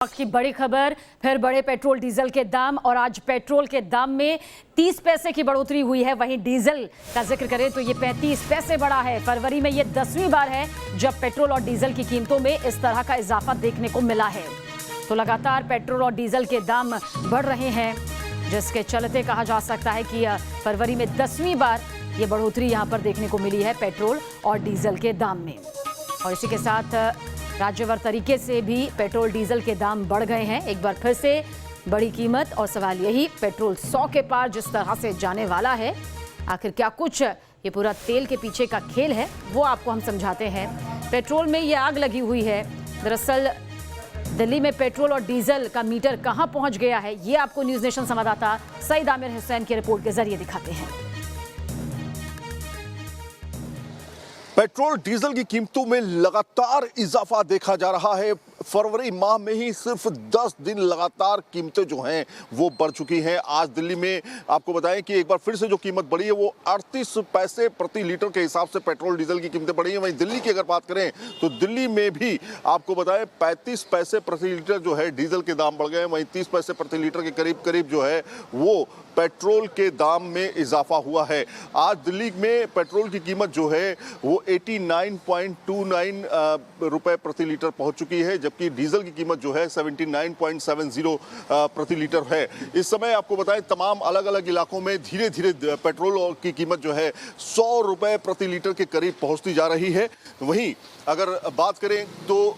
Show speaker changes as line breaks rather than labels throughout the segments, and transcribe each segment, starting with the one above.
की बड़ी खबर, फिर बड़े पेट्रोल डीजल के दाम और आज पेट्रोल के दाम में 30 पैसे की बढ़ोतरी हुई है। वहीं डीजल का जिक्र करें तो ये 35 पैसे बढ़ा है। फरवरी में ये 10वीं बार है जब पेट्रोल और डीजल की कीमतों में इस तरह का इजाफा देखने को मिला है। तो लगातार पेट्रोल और डीजल के दाम बढ़ रहे हैं, जिसके चलते कहा जा सकता है कि फरवरी में 10वीं बार ये बढ़ोतरी यहाँ पर देखने को मिली है पेट्रोल और डीजल के दाम में। और इसी के साथ राज्यवार तरीके से भी पेट्रोल डीजल के दाम बढ़ गए हैं। एक बार फिर से बड़ी कीमत और सवाल यही, पेट्रोल 100 के पार जिस तरह से जाने वाला है, आखिर क्या कुछ ये पूरा तेल के पीछे का खेल है वो आपको हम समझाते हैं। पेट्रोल में ये आग लगी हुई है। दरअसल दिल्ली में पेट्रोल और डीजल का मीटर कहां पहुंच गया है, ये आपको न्यूज नेशन संवाददाता सईद आमिर हुसैन की रिपोर्ट के जरिए दिखाते हैं।
पेट्रोल डीजल की कीमतों में लगातार इजाफा देखा जा रहा है। फरवरी माह में ही सिर्फ 10 दिन लगातार कीमतें जो हैं वो बढ़ चुकी हैं। आज दिल्ली में आपको बताएं कि एक बार फिर से जो कीमत बढ़ी है वो 38 पैसे प्रति लीटर के हिसाब से पेट्रोल डीजल की कीमतें बढ़ी हैं। वहीं दिल्ली की अगर बात करें तो दिल्ली में भी आपको बताएं 35 पैसे प्रति लीटर जो है डीजल के दाम बढ़ गए हैं। वहीं 30 पैसे प्रति लीटर के करीब जो है वो पेट्रोल के दाम में इजाफा हुआ है। आज दिल्ली में पेट्रोल की कीमत जो है वो 89.29 रुपए प्रति लीटर पहुंच चुकी है, जबकि डीजल की कीमत जो है 79.70 प्रति लीटर है। इस समय आपको बताएं तमाम अलग अलग इलाकों में धीरे धीरे पेट्रोल की कीमत जो है 100 रुपए प्रति लीटर के करीब पहुंचती जा रही है। वहीं अगर बात करें तो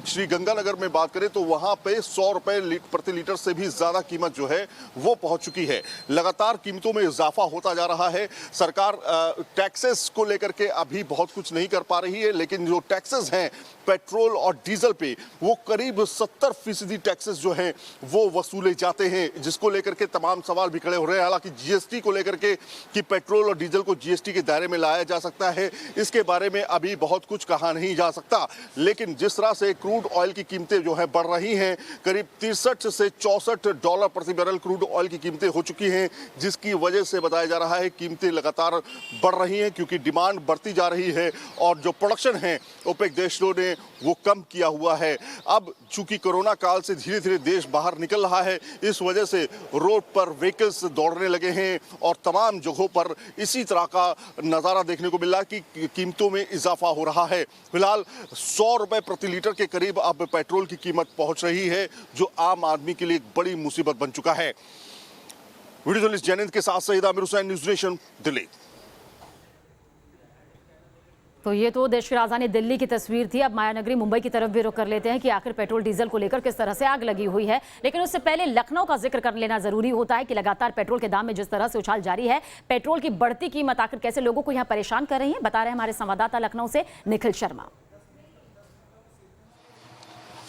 श्री गंगानगर में बात करें तो वहां पे 100 रुपए प्रति लीटर से भी ज्यादा कीमत जो है वो पहुंच चुकी है। लगातार कीमतों में इजाफा होता जा रहा है। सरकार टैक्सेस को लेकर के अभी बहुत कुछ नहीं कर पा रही है, लेकिन जो टैक्सेस हैं पेट्रोल और डीजल पे वो करीब 70% टैक्सेस जो हैं वो वसूले जाते हैं, जिसको लेकर के तमाम सवाल भी खड़े हो रहे हैं। हालांकि जीएसटी को लेकर के कि पेट्रोल और डीजल को जीएसटी के दायरे में लाया जा सकता है, इसके बारे में अभी बहुत कुछ कहा नहीं जा सकता। लेकिन जिस तरह से क्रूड ऑयल की कीमतें जो है बढ़ रही हैं, करीब 63 से 64 डॉलर प्रति बैरल क्रूड ऑयल की कीमतें हो चुकी हैं, जिसकी वजह से बताया जा रहा है कीमतें लगातार बढ़ रही हैं क्योंकि डिमांड बढ़ती जा रही है और जो प्रोडक्शन है ओपेक देशों ने वो कम किया हुआ है। अब चूंकि कोरोना काल से धीरे धीरे देश बाहर निकल रहा है, इस वजह से रोड पर व्हीकल्स दौड़ने लगे हैं और तमाम जगहों पर इसी तरह का नज़ारा देखने को मिल रहा है कि कीमतों में इजाफा हो रहा है। फिलहाल 100 रुपए प्रति लीटर के करीब अब पेट्रोल की कीमत पहुंच रही है, जो आम आदमी के लिए एक बड़ी मुसीबत बन चुका है। वीडियो जर्नलिस्ट जैनिंद के साथ सईद आमिर हुसैन, न्यूज नेशन, दिल्ली।
तो ये तो देश की राजधानी दिल्ली की तस्वीर थी। अब मायानगरी मुंबई की तरफ भी रुख कर लेते हैं कि आखिर पेट्रोल डीजल को लेकर किस तरह से आग लगी हुई है। लेकिन उससे पहले लखनऊ का जिक्र कर लेना जरूरी होता है कि लगातार पेट्रोल के दाम में जिस तरह से उछाल जारी है, पेट्रोल की बढ़ती कीमत आखिर कैसे लोगों को यहाँ परेशान कर रही है, बता रहे हैं हमारे संवाददाता लखनऊ से निखिल शर्मा।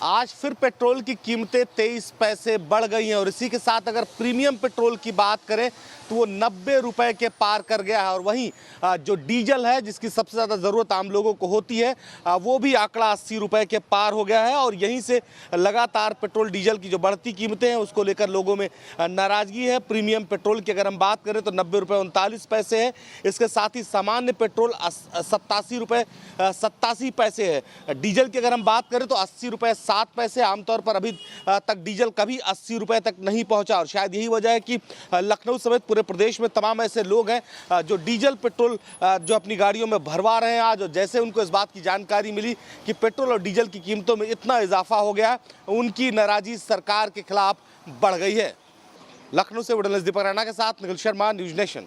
आज फिर पेट्रोल की कीमतें 23 पैसे बढ़ गई हैं और इसी के साथ अगर प्रीमियम पेट्रोल की बात करें तो वो 90 रुपए के पार कर गया है। और वहीं जो डीजल है, जिसकी सबसे ज़्यादा ज़रूरत आम लोगों को होती है, वो भी आंकड़ा 80 रुपए के पार हो गया है। और यहीं से लगातार पेट्रोल डीजल की जो बढ़ती कीमतें हैं उसको लेकर लोगों में नाराज़गी है। प्रीमियम पेट्रोल की अगर हम बात करें तो 90 रुपये 39 पैसे है। इसके साथ ही सामान्य पेट्रोल 87 रुपये 87 पैसे है। डीजल की अगर हम बात करें तो 80 रुपये 7 पैसे। आमतौर पर अभी तक डीजल कभी 80 रुपए तक नहीं पहुंचा और शायद यही वजह है कि लखनऊ समेत पूरे प्रदेश में तमाम ऐसे लोग हैं जो डीजल पेट्रोल जो अपनी गाड़ियों में भरवा रहे हैं आज। और जैसे उनको इस बात की जानकारी मिली कि पेट्रोल और डीजल की कीमतों में इतना इजाफा हो गया, उनकी नाराजगी सरकार के खिलाफ बढ़ गई है। लखनऊ से जर्नलिस्ट दीपक रैना के साथ निखिल शर्मा, न्यूज नेशन।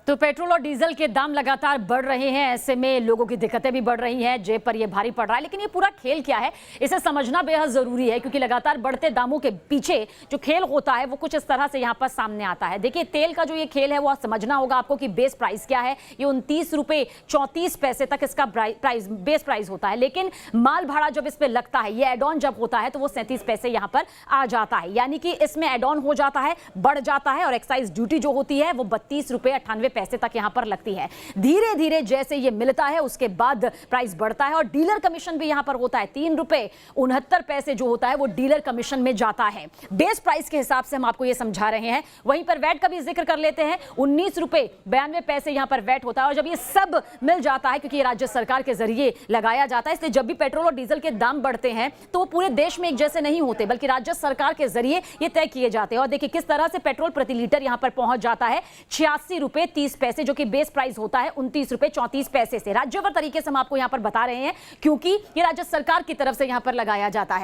तो पेट्रोल और डीजल के दाम लगातार बढ़ रहे हैं, ऐसे में लोगों की दिक्कतें भी बढ़ रही हैं, जेब पर ये भारी पड़ रहा है। लेकिन ये पूरा खेल क्या है, इसे समझना बेहद जरूरी है, क्योंकि लगातार बढ़ते दामों के पीछे जो खेल होता है वो कुछ इस तरह से यहाँ पर सामने आता है। देखिए, तेल का जो ये खेल है वो समझना होगा आपको कि बेस प्राइस क्या है। ये 29 रुपये 34 पैसे तक इसका प्राइस बेस प्राइस होता है, लेकिन माल भाड़ा जब इस पर लगता है, ये एड ऑन जब होता है तो वो 37 पैसे यहाँ पर आ जाता है, यानी कि इसमें एड ऑन हो जाता है, बढ़ जाता है। और एक्साइज ड्यूटी जो होती है वो 32 रुपये 98 पैसे तक यहां पर लगती है। धीरे धीरे जैसे ये मिलता है उसके बाद प्राइस बढ़ता है और डीलर कमीशन भी यहां पर होता है। 3 रुपए 69 पैसे जो होता है वो डीलर कमीशन में जाता है। बेस प्राइस के हिसाब से हम आपको ये समझा रहे हैं। वहीं पर वैट का भी जिक्र कर लेते हैं। 19 रुपए 92 पैसे यहां पर वैट होता है और जब ये सब मिल जाता है, क्योंकि ये राज्य सरकार के जरिए लगाया जाता है, इसलिए जब भी पेट्रोल और डीजल के दाम बढ़ते हैं तो वो पूरे देश में एक जैसे नहीं होते, बल्कि राज्य सरकार के जरिए ये तय किए जाते हैं। और देखिए किस तरह से पेट्रोल प्रति लीटर यहां पर पहुंच जाता है 86 रुपए 30 पैसे, जो कि बेस प्राइस होता है 29 रुपए 34 पैसे से। राज्यवार तरीके से हम आपको यहां पर बता रहे हैं क्योंकि ये राज्य सरकार की तरफ से यहां पर लगाया जाता है।